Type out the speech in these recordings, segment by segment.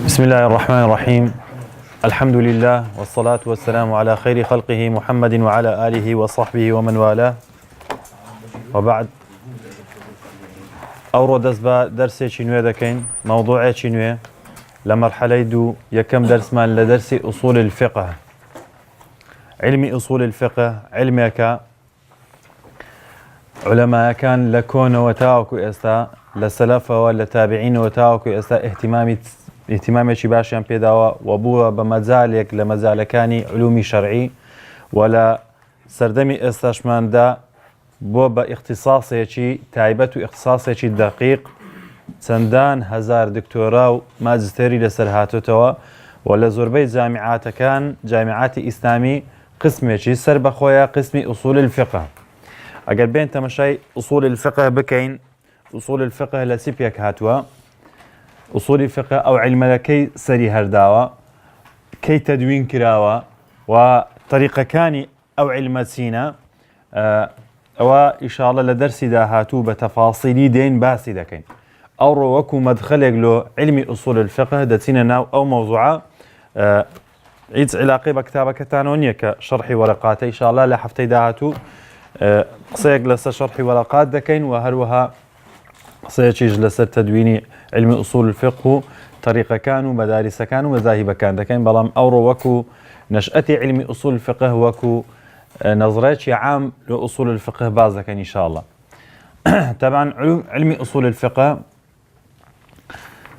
بسم الله الرحمن الرحيم. الحمد لله والصلاة والسلام على خير خلقه محمد وعلى آله وصحبه ومن والاه، وبعد. أورو دزبا درسي شنوية دكين موضوعي شنوية لمرحلة دو يكم درس مان لدرس أصول الفقه. علمي أصول الفقه علمك علماء كان لكون وتاوكو استا لسلفه ولا تابعين وتاوكو استا اهتمامي شي باشيان بيداوا وبوه بمزالك لمزالكاني علومي شرعي ولا سردمي استشمان دا بو باختصاصي شي تايبت واختصاصي شي دقيق سندان هزار دكتوراه ماجستيري لسر هاتوتوا ولا زربي جامعات كان جامعات اسلامي قسمي شي سر بخويا قسمي اصول الفقه. اگر بين تمشي اصول الفقه بكين اصول الفقه لسيبيك هاتوا أصول الفقه أو علم لكي سري هرداوة كي تدوين كراوة وطريقة كاني أو علم سينا وإن شاء الله لدرسي دا هاتو بتفاصيلي دين باسي داكين أو روكو مدخلك له علمي أصول الفقه داتينا ناو أو موضوعة عيد علاقي بكتابة كتانونية كشرحي ورقاتي إن شاء الله لحفتي دا هاتو قصيق لسا شرحي ورقات داكين وهروها قصيتيج لسر تدويني علم أصول الفقه طريقة كانوا مدارس كانوا مذاهب كان دكين بلام أورو وكو نشأتي علم أصول الفقه وكو نظرتي عام لأصول الفقه باز دكين إن شاء الله. طبعا علم أصول الفقه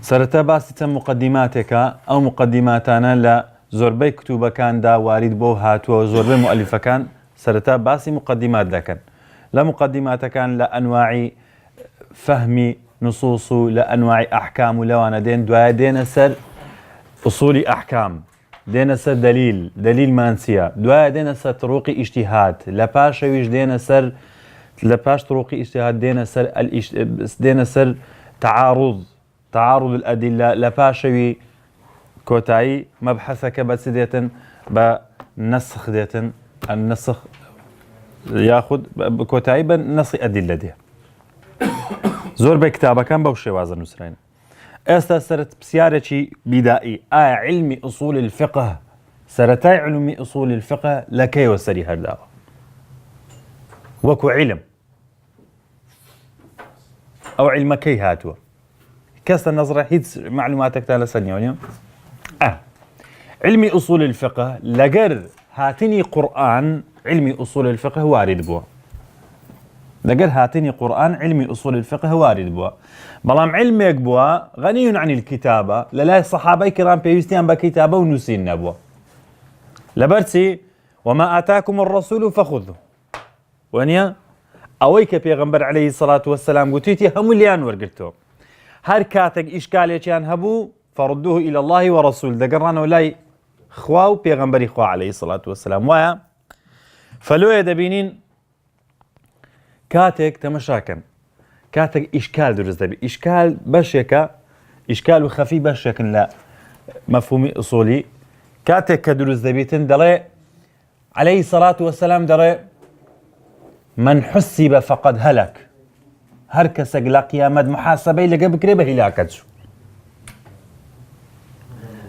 سرتا باسي تم مقدماتك أو مقدماتنا لزربي كتب كان دا وارد بو هاتو وزربي مؤلف كان سرتا باسي مقدمات دكين لا مقدمات كان لأنواع فهمي نصوص لأنواع أحكام لوانا دين دوايا دين سر أصول أحكام دين سر دليل مانسيا دوايا دين سر طرق اجتهاد لباش ويش دين سر لباش طرق اجتهاد دين سر تعارض الأدلة لباش وي كوتاي مبحثك بس ديتن بنسخ ديتن النسخ ياخذ بكوتاي بنص أدلة دي زور بكتابة كان بوشي وازن نسرين استا سرت بسيارتي بدائي علم أصول الفقه سرتاي علم أصول الفقه لكي وسري هرداوة وكو علم أو علم كي هاتوا كاست النظرة هيد معلوماتك تالا سنيونيو علم أصول الفقه لقر هاتني قرآن علم أصول الفقه وارد بوا لقد هاتني قرآن علمي أصول الفقه وارد بوا بلام علمك بوا غني عن الكتابة للا الصحابة كرام بيوستيان بكتابة ونسين نبوا لبرتي وما آتاكم الرسول فخذه وانيا أويك بيغمبر عليه الصلاة والسلام قلتيتي هم اللي أنور قلتو هر كاتك إشكاليك هبو فردوه إلى الله ورسول دقران ولاي خواو بيغمبر خوا عليه الصلاة والسلام ويا فلو يدبينين كاتك تمشاكن كاتك إشكال درست دبي إشكال بشكا إشكال وخفي بشكن لا مفهومي أصولي كاتك كدرست دبيتن دري عليه الصلاة والسلام دري من حسب فقد هلك هركسك لا قيامة محاسبة لقى بكريبه هلاكتشو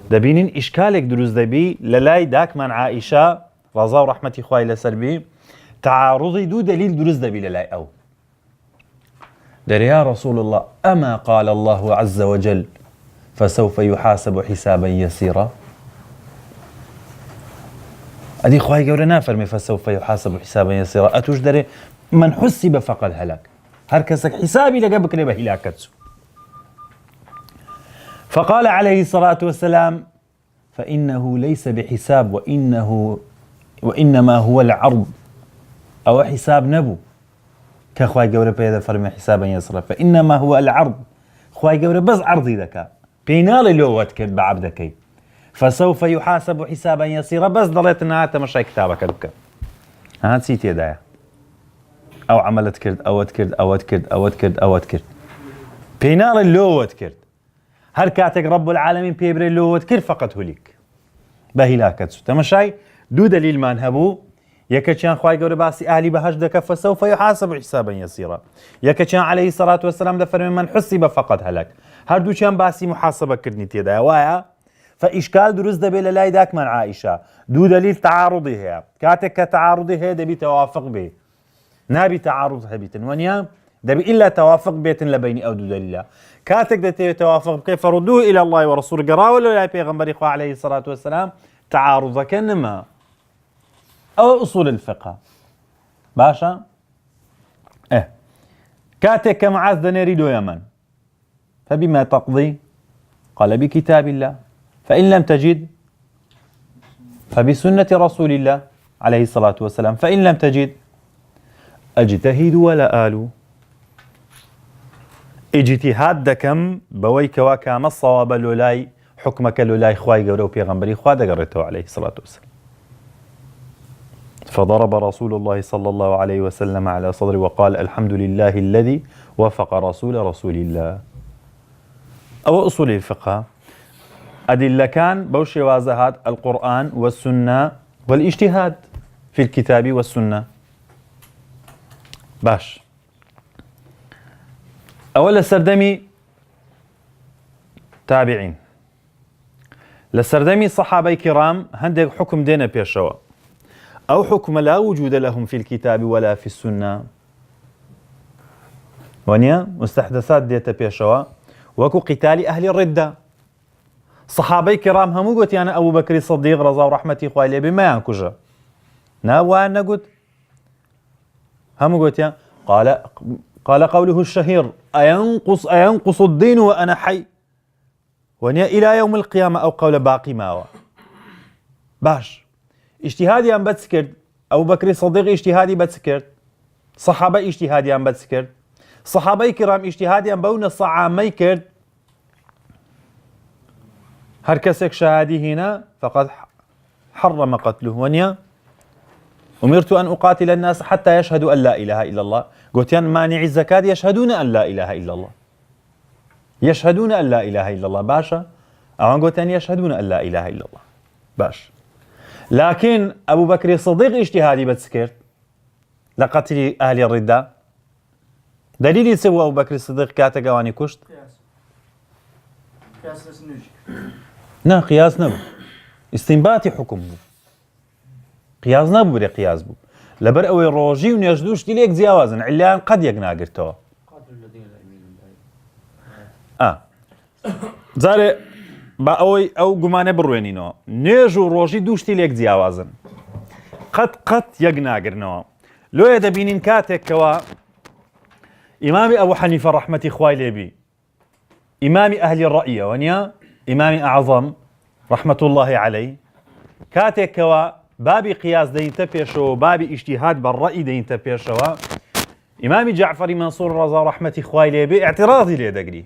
دبينين إشكالك درست دبي للاي داك من عائشة رضا ورحمة إخوائي لسربي تعارضي دو دليل درست دبي للاي أو در يا رسول الله أما قال الله عز وجل فسوف يحاسب حسابا يسيرا أدي خواهي قولنا فرمي فسوف يحاسب حسابا يسيرا أتوش دري من حسب فقد هلك هركسك حسابي لقبك لبه هلاكتسو فقال عليه الصلاة والسلام فإنه ليس بحساب وإنما هو العرض أو حساب نبو كخواي جورة بيدا فرمي حسابا يسرا فإنما هو العرض خواي جورة بس عرضي ذكاء بينال لوت كد بعبدك فسوف يحاسب حسابا يسيرا بس ضليت انها تمشي كتابك دكا هات سيتي دايا او عملت كرد اوت كرد اوت كرد اوت كرد اوت كرد بينال لوت كرد هر كاتك رب العالمين بيبري لوت كرد فقط هليك بهلا كتسو تمشي دو دليل ما نهبو يكشان خواي قول باسي أهلي بهجدك فسوف يحاسب حسابا يسيرا يكشان عليه الصلاة والسلام دفر من حسب فقط هلك هردو كان باسي محاسبة كرني تيدا وايا فإشكال دروز دبي للاي داك من عائشة دو دليل تعارضي هي كاتك كتعارضي هي دبي توافق به نابي تعارض هبيتن ونيا دبي إلا توافق بيت لبيني أو دو دليل كاتك دتي توافق كيف ردوه إلى الله ورسول قرا ولا لا بيغمبري خوا عليه الصلاة والسلام تعارض كنما أو أصول الفقه باشا كاتك كمعاذ نريد يمن فبما تقضي قال بكتاب الله فإن لم تجد فبسنة رسول الله عليه الصلاة والسلام فإن لم تجد أجتهد ولا آل اجتهاد دكم بويك وكام الصواب لولاي حكمك لولاي خواي قولوا بيغمبري خوا دقرته عليه الصلاة والسلام فضرب رسول الله صلى الله عليه وسلم على صدره وقال الحمد لله الذي وفق رسول الله أو أصول الفقه أدلة كان بوشي وازهات القرآن والسنة والاجتهاد في الكتاب والسنة باش أولا سردمي تابعين لسردمي صحابي كرام هندق حكم دينا بيشوا أو حكم لا وجود لهم في الكتاب ولا في السنة ونيا مستحدثات ديتا بيشوا وكو قتال أهل الردة صحابي كرام همو قلت يعني أبو بكر الصديق رضا ورحمتي خوالي بما ينكجا ناوان نقول همو قلت يعني قال قوله الشهير أينقص الدين وأنا حي ونيا إلى يوم القيامة أو قول باقي ماوا باش اجتهادي أم بتسكرت أبو بكر الصديق اجتهادي بتسكرت صحابي اجتهادي أم بتسكرت صحابي كرام اجتهادي أم بون الصعامي كرت هر كسك شهادي هنا فقد حرم قتله ونيا أمرت أن أقاتل الناس حتى يشهدوا أن لا إله إلا الله قلت يعني مانع الزكاة يشهدون أن لا إله إلا الله يشهدون أن لا إله إلا الله باشا أو قلت أن يشهدون أن لا إله إلا الله باش لكن أبو بكر الصديق اجتهادي بتسكرت لقتل أهل الردة دليل يسوى أبو بكر الصديق كاتا قواني كشت قياس نجي نا قياس نبو استنباطي حكم بو قياس نبو بري قياس بو لبر أوي روجي ونيجدوش دليك زياوازن عليان قد يقناقر توا قاتل الذين لا يؤمنون زاري با أوي أو قمانة بروينينو نيجو روجي دوش دليك زياوازن قد يقناقر نوا لو يدبينين كاتك كوا إمامي أبو حنيفة رحمة إخوائي ليبي إمامي أهل الرأي ونيا إمامي أعظم رحمة الله عليه كاتك كوا بابي قياس دين تبيشو بابي اجتهاد بالرأي دين تبيشو إمامي جعفر منصور رضا رحمة إخوائي ليبي اعتراضي ليه دقري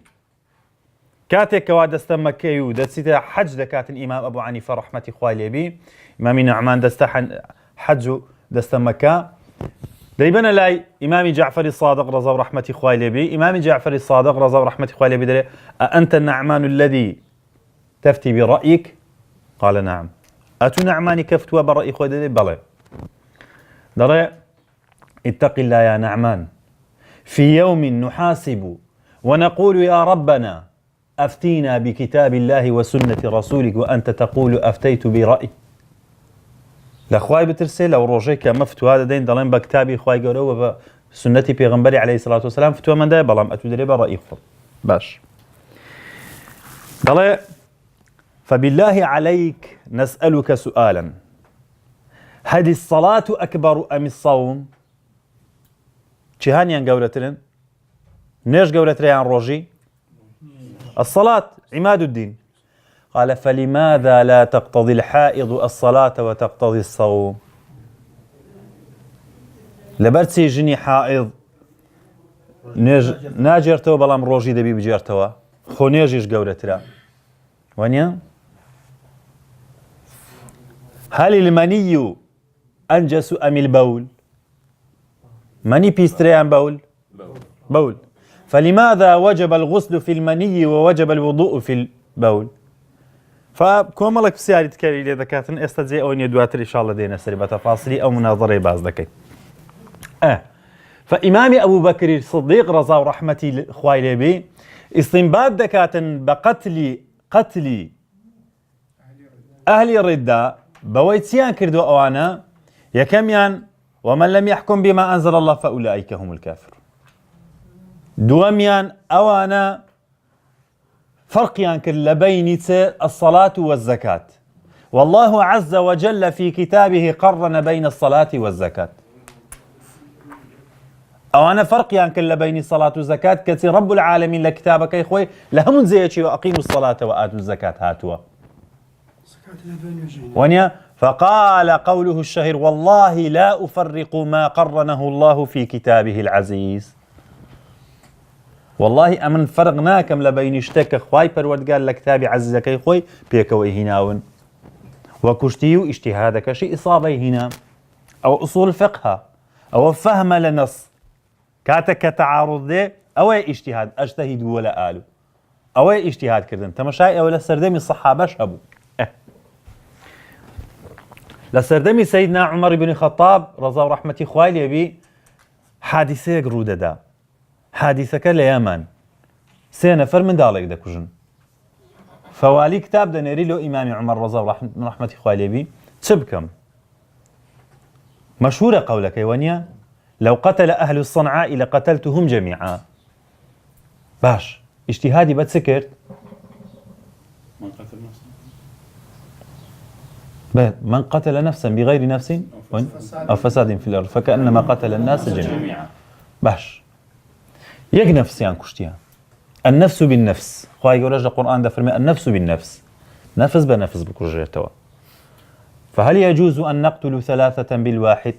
كاتك كوا دست مكيو دست حج دكات الإمام أبو حنيفة رحمة إخوائي ليبي إمامي نعمان دست حج دست مكة دايبنا لاي إمامي جعفر الصادق رضا ورحمة إخوائي لبي إمامي جعفر الصادق رضا ورحمة إخوائي لبي دلي أأنت النعمان الذي تفتي برأيك؟ قال نعم. أتو نعماني كفتوا برأي إخوائي دلي؟ بلى. دلي اتق الله يا نعمان في يوم نحاسب ونقول يا ربنا أفتينا بكتاب الله وسنة رسولك وأنت تقول أفتيت برأي. لأخوائي بترسي لو روجيك مفتو هذا دين دلين بكتابي أخوائي قولوا بسنتي بيغنبري عليه الصلاة والسلام فتوى من ده بلام أتودري برأي خفر باش دلي فبالله عليك نسألك سؤالا هل الصلاة أكبر أم الصوم؟ چهانيان قولترين نيش قولترين عن روجي الصلاة عماد الدين قال فلماذا لا تقتضي الحائض الصلاة وتقتضي الصوم لبرتسي جني حائض ناجێرتەوە بەڵام ڕۆژی دەبی بجێرتەوە خۆ نێژیش گەورەترە وانە هل المني أنجس أم البول مني بيستريان بول فلماذا وجب الغسل في المني ووجب الوضوء في البول فكوملك بسياري تكاري لي ذكاتن استجي أو ندواتر إن شاء الله دينا سري بتفاصيل أو مناظرة باز ذكي فإمام أبو بكر الصديق رضا ورحمة خوالي به استنباط دكاتن قتل أهل الردة بويتيان كردو أوانا يكميان ومن لم يحكم بما أنزل الله فأولئك هم الكافر دواميان أوانا فرقيان كل بين الصلاة والزكاة والله عز وجل في كتابه قرن بين الصلاة والزكاة أوانا فرقيان كل بين الصلاة والزكاة كتي رب العالمين لكتابك يا إخوي لهم زيتي وأقيموا الصلاة وآتوا الزكاة هاتوا ونيا فقال قوله الشهير والله لا أفرق ما قرنه الله في كتابه العزيز والله أمن فرقناكم لبين اشتك خواي پروردگار لكتابي عزيزك يا خوي بيكوي هناون وكشتيو اجتهادك شيء إصابي هنا أو أصول فقه أو فهم لنص كاتك تعارض ده أو اجتهاد أجتهد ولا آلو أو اجتهاد كردن تمشاي أو لسردمي الصحابة شابو لسردمي سيدنا عمر بن الخطاب رضا ورحمة خوالي بي حادثة قرودة دا حادثة ليمان سينا فرمن دالك دا كجن فوالي كتاب دا نري له إمام عمر رضا ورحمة خوالي بي تبكم مشهورة قولك يوانيا لو قتل أهل الصنعاء لقتلتهم جميعا باش اجتهادي بتسكرت من قتل نفسا بغير نفس أو فساد في الأرض فكأنما قتل الناس جميعا باش يك نفس يعني كشتيا النفس بالنفس خواهي يقول رجل القرآن ده فرمي النفس بالنفس نفس بنفس بكرجيتوا فهل يجوز أن نقتل ثلاثة بالواحد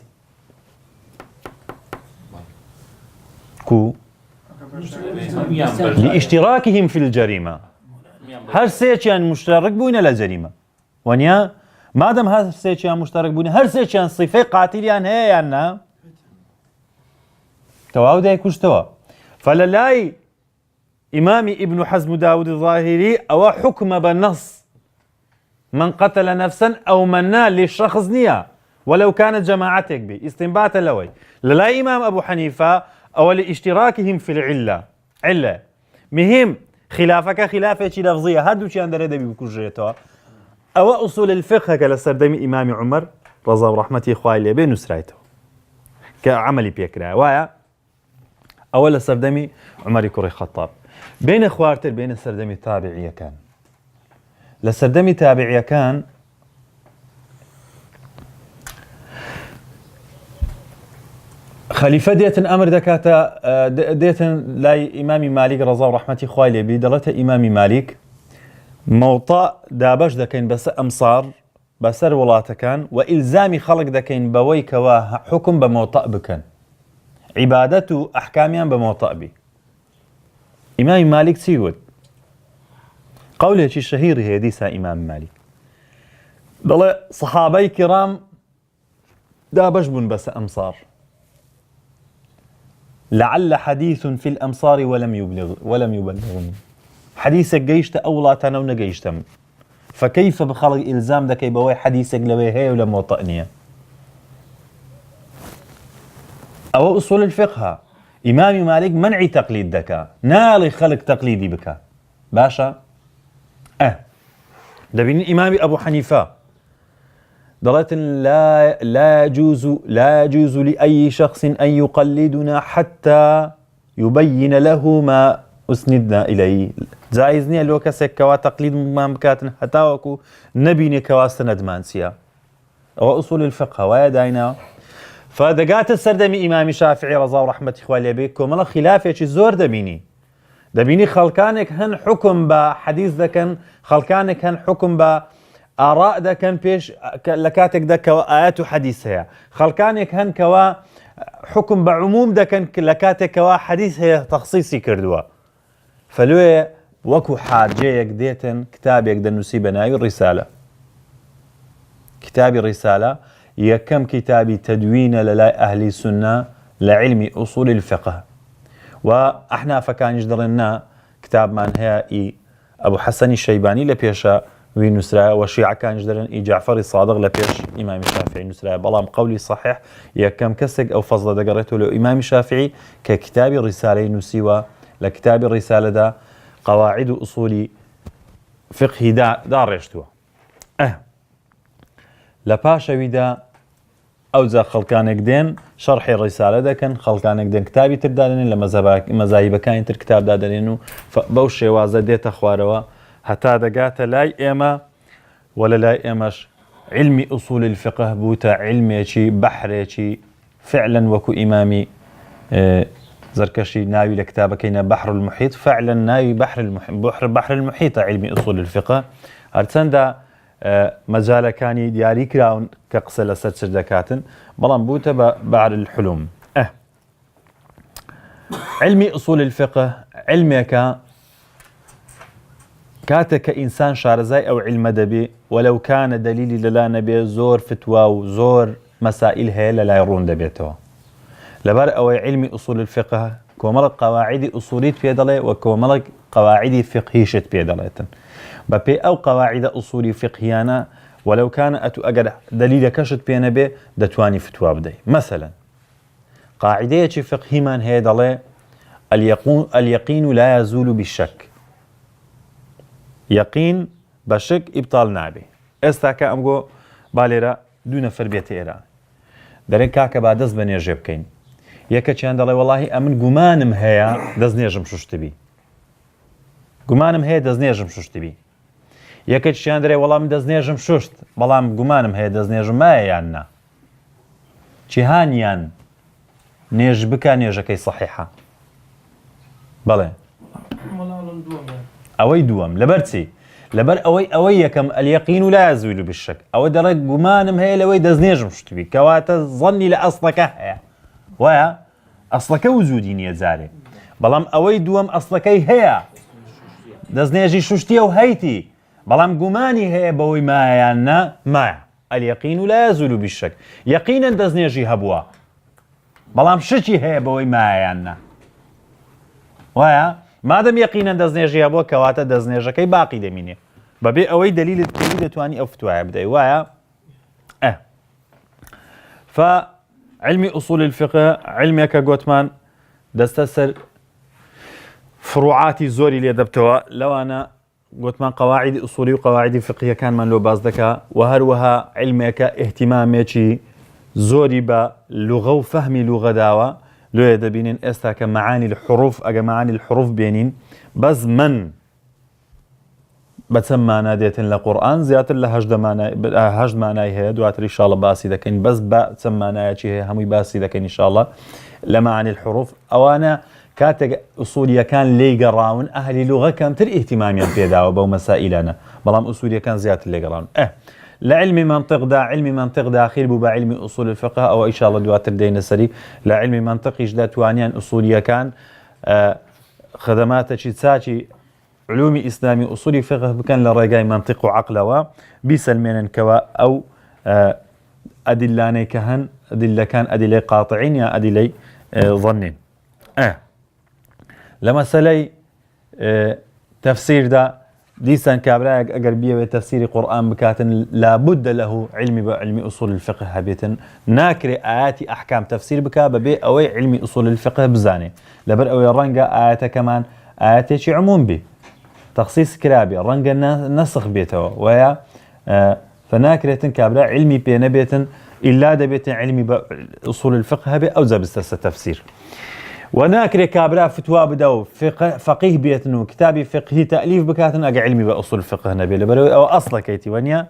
كو لاشتراكهم في الجريمة هر سيتشان مشترك بوين لجريمة ونيا ما دام هر سيتشان مشترك بوين هر سيتشان صفة قاتليان هي يعني تواو ده كشتوا فللاي إمام ابن حزم داود الظاهري أو حكم بالنص من قتل نفسا أو منا للشخص نية ولو كانت جماعتك به استنباطا لوي للاي إمام أبو حنيفة أو لاشتراكهم في علة مهم خلافك خلافة لفظية هادو شي عند ردبي بكجيتوا أو أصول الفقه كالسردمي إمام عمر رضا ورحمته خوالي بين نسرايته كعملي بيكرا وايا أول السردمي عمر كوري خطاب بين خوارتر بين السردمي تابعية كان للسردمي تابعية كان خليفة ديتن أمر دكاتا ديتن لاي إمامي مالك رضا ورحمته خوالي بدلته إمامي مالك موطأ دابش دكين بس أمصار بسر ولاته كان وإلزامي خلق دكين بوي كوا حكم بموطأ بكن عبادته أحكاميا بموطأ بي إمام مالك سيود قوله الشهير هي ديسا إمام مالك ضل صحابي كرام دابش بن بس أمصار لعل حديث في الأمصار ولم يبلغني حديثك جيشت أولا تنون جيشتم فكيف بخلق إلزام ذاك يبوي حديثك لوي هي ولا موطئنية أو أصول الفقه إمام مالك منع تقليد ذاك نالي خلق تقليدي بك باشا ده بين إمام أبو حنيفة ضلت لا يجوز لأي شخص أن يقلدنا حتى يبين له ما أسندنا إليه جائزني لو كسك كوا تقليد ما مكاتن حتى وكو نبيني كوا سند مانسيا أو أصول الفقه ويداينا فدقات السردمي إمام الشافعي رضا ورحمة إخوالي بيكم الله خلافة زور دبيني خلقانك هن حكم بحديث ذكن خلقانك هن حكم بآراء ذكن بيش لكاتك ذا كوا آيات حديثها خلقانك هن كوا حكم بعموم دكن لكاتك حديث هي تخصيصي كردوا فلوه وكو حاجيك ديتن كتابك دنوسي بناي الرسالة كتاب الرسالة يكم كتاب تدوين للا أهل السنة لعلم أصول الفقه وإحنا فكان يجدرنا كتاب من هي أبو حسن الشيباني لبيشا وينسرا وشيعة كان يجدرن جعفر الصادق لبيش إمام الشافعي نسرا بلام قولي صحيح يكم كسك أو فضل دقرته له إمام الشافعي ككتاب الرسالة نسيوا لكتاب الرسالة ده قواعد أصول فقه دار رشتوا لباشا ويدا أوزا خلقانك دين شرح الرسالة ده كان خلقانك دين كتابي تردادين لمذاهب كان تر كتاب دادينو فبوشي وازا ديتا خواروا حتى دقات لاي إما ولا لاي إماش علمي أصول الفقه بوتا علمي بحري فعلا وكو إمامي زركشي ناوي لكتابه كينا بحر المحيط فعلا ناوي بحر المحيط علمي أصول الفقه هرتسندا مجال كاني دياري كراون كقصة لسد سردكاتن بلان بوتا بعد الحلم علمي أصول الفقه علمك كاتك إنسان شارزاي أو علم دبي ولو كان دليلي للا نبي زور فتوى وزور مسائل هي للا يرون دبيتوا لبر أو علمي أصول الفقه كومرق قواعد أصوليت في دلي وكومرق قواعد فقهيشت في دليتن ببي أو قواعد أصول فقهيانا ولو كان أجر دليل كشت بينا به دتواني فتوى بدي مثلا قاعدة فقهي من هي دلي اليقين لا يزول بالشك يقين بشك إبطال نابي استاكا أمغو باليرا دون فربية إيران دارين كاكا بعد دز بنيجيب كين يكا چان دلي والله أمن قمانم هيا دز نيجم شوشتبي قمانم هيا دز نيجم شوشتبي يكا چان دلي والله من دز نيجم شوشت بلام قمانم هيا دز نيجم ما يانا چهانيان نيج بكا نيجكي صحيحة بلي أوي دوام لبرتي لبر أوي يكم اليقين لا يزول بالشك أو درج قمانم هي لوي دزنيجم شتبي كواتا ظني لأصلك هي ويا أصلك وجودين يزاري بلام أوي دوام أصلك هي دزنيجي ششتي وهيتي بلام قماني هي بوي ما يانا ما اليقين لا يزول بالشك يقينا دزنيجي هبوا بلام شتي هي بوي ما يانا ويا مادام يقينا دزنيجي هبوا كواتا دزنيجكي باقي دمينه ببي اوي دليل التوحيد تواني او فتوى بداي وايا فعلمي اصول الفقه علمي كغوتمان دستسر فروعاتي زوري اللي دبتوا لو انا غوتمان قواعد اصولي وقواعد فقهيه كان من لو بازدكا وهروها علمك اهتمامي زوري بلغه وفهمي لغه داوا لو يدبينين استاك معاني الحروف اجا معاني الحروف بينين بس من بتسمى ديتن لقرآن زيادة لهجد معناي هي دواتر إن شاء الله باسي دكين بس بتسمى نايتي هي همي باسي دكين إن شاء الله لمعاني الحروف أو أنا كاتج أصولية كان لي قراون أهل لغة كان تر اهتماميا في دعوة بو مسائلنا بلام أصولية كان زيادة لي قراون لعلم منطق دا علم منطق داخل بو بعلم أصول الفقه أو إن شاء الله دواتر دين السري لعلم منطق إجدا توانيان أصولية كان خدمات تساچي علومي إسلامي أصولي فقه بكان لرجاي منطق وعقل بيسلمين كوا أو أدلاني كهن أدلة كان أدلة قاطعين يا أدلة ظنين لما سلي تفسير دا ديسان كابراك أقربية تفسير القرآن بكاتن لابد له علم أصول الفقه هبيتن ناكري آيات أحكام تفسير بكا ببي أوي علم أصول الفقه بزاني لبر أوي رنجا آيات كمان آيات شي عموم بي تخصيص كرابي رنجا نسخ بيته ويا فناكريتن كابرا علمي بينا بيتن إلا دبيتن علمي أصول الفقه هبي أو زبستس تفسير وناكري كابرا فتوى بدو فقيه بيتنو كتابي فقهي تأليف بكاتن أقع علمي بأصول الفقه نبي لبروي أو أصلا كيتي ونيا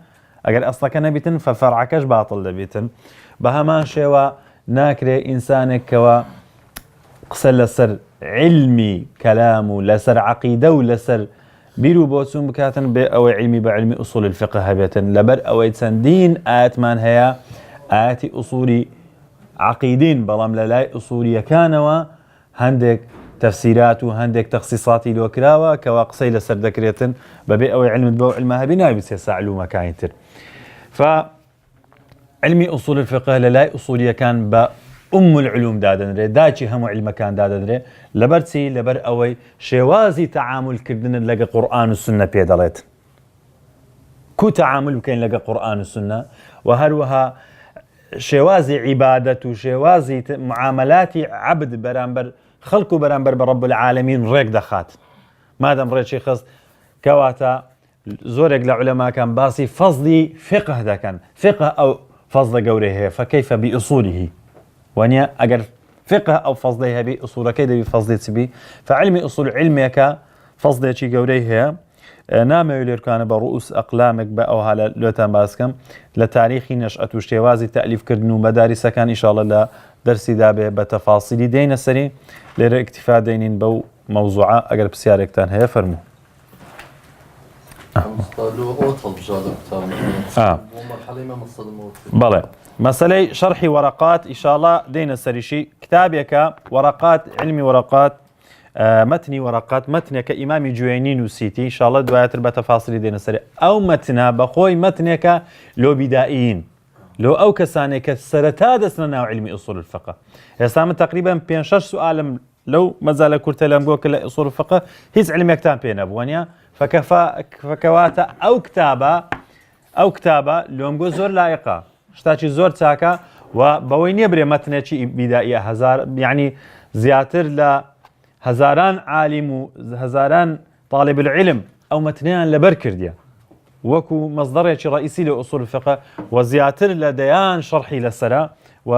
أقل أصلك نبيتن ففرعكش باطل دبيتن بهمان شوا ناكري إنسانك كوا قسل لسر علمي كلامه لسر عقيدة ولسر بيرو بوتسون بكاتن أو علمي بعلمي أصول الفقه هبيتن لبر أو يتسن دين آيات من هي آيات أصولي عقيدين بەڵام لە لای ئوسولیەکانەوە هەندێک تفسیرات و هەندێک تەخسیصاتی لۆ کراوە کەوا قسەی لەسەر دەکرێتن بەبێ ئەوەی علمت بەو علمە هەبی ناوی سێ علومەکانی تر. فعلمی ئوسول الفقه لە لای ئوسولیەکان بە العلوم دادەنرێ داچی هەموو علمەکان دادەنرێ لەبەر چی لەبەر ئەوەی شێوازی تەعاملکردن لەگە قورئان و سنە پێ دەڵێت. کو تەعامل بکەین لەگە قورئان و سنە و هەروەها شێوازی عیبادەت و شێوازی معاملاتی عەبد بەرامبەر خەڵک و بەرامبەر بە رەب العالەمین ڕێک دەخات. مادەم ڕێکی خست کەواتە زۆرێک لە عولەماکان باسی فەزلی فقه دەکەن. فقه ئەو فەزلە گەورەی هەیە فكيف بأصوله وانيا اگر فقه او فضله هبي اصولك دبي فضله تبي فعلمي اصول علمك فضله شي قوري هي نام يلير كان برؤوس اقلامك او هلا لوتان باسكم لتاريخ نشأة وشتوازي تاليف كردنو مدارس كان ان شاء الله لا درسي دابه بتفاصيل دين السري لر اكتفاء دينين بو موضوعه اگر بسيارك تان هي فرمو بله مسألة شرح ورقات إن شاء الله دينا السريشي كتابك ورقات علمي ورقات متني ورقات متنك إمام جويني نسيتي إن شاء الله دوائر بتفاصيل دينا السري أو متنا بخوي متنك لو بدائيين لو أو كسانك سرتاد سنة علمي أصول الفقه يسامن تقريبا بين 6 سؤال لو مازال كرت لم قوك أصول الفقه هيز علمي كتاب بين أبوانيا فكواتا أو كتابة لو مقول زور لائقة شتاچی زۆر چاکە و بەوەی نییە برێ مەتنێکی بیدائیە هزار یعنی زیاتر لە هەزاران عالم و هەزاران طالب العلم ئەو مەتنیان لەبەر کردیە وەکو مەصدەرێکی ڕئیسی لە ئوسول الفقه و زیاتر لە دەیان شەرحی لەسەرە و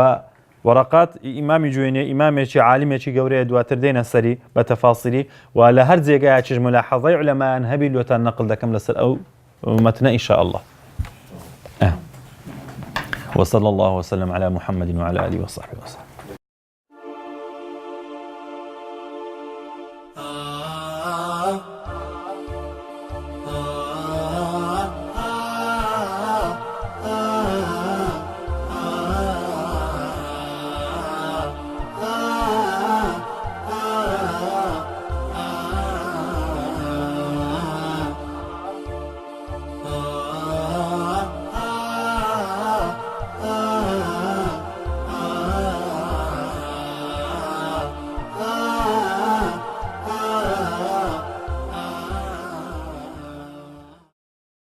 ورقات ئیمامی جوێنێ ئیمامێکی عالمێکی گەورەیە دواتر دێنە سەری بە تەفاسیلی و لە هەر جێگایەکیش ملاحەزەی عولەمایان هەبی لۆتان نەقل دەکەم لەسەر ئەو مەتنە ئین شاء الله. وصلى الله وسلم على محمد وعلى آله وصحبه وسلم.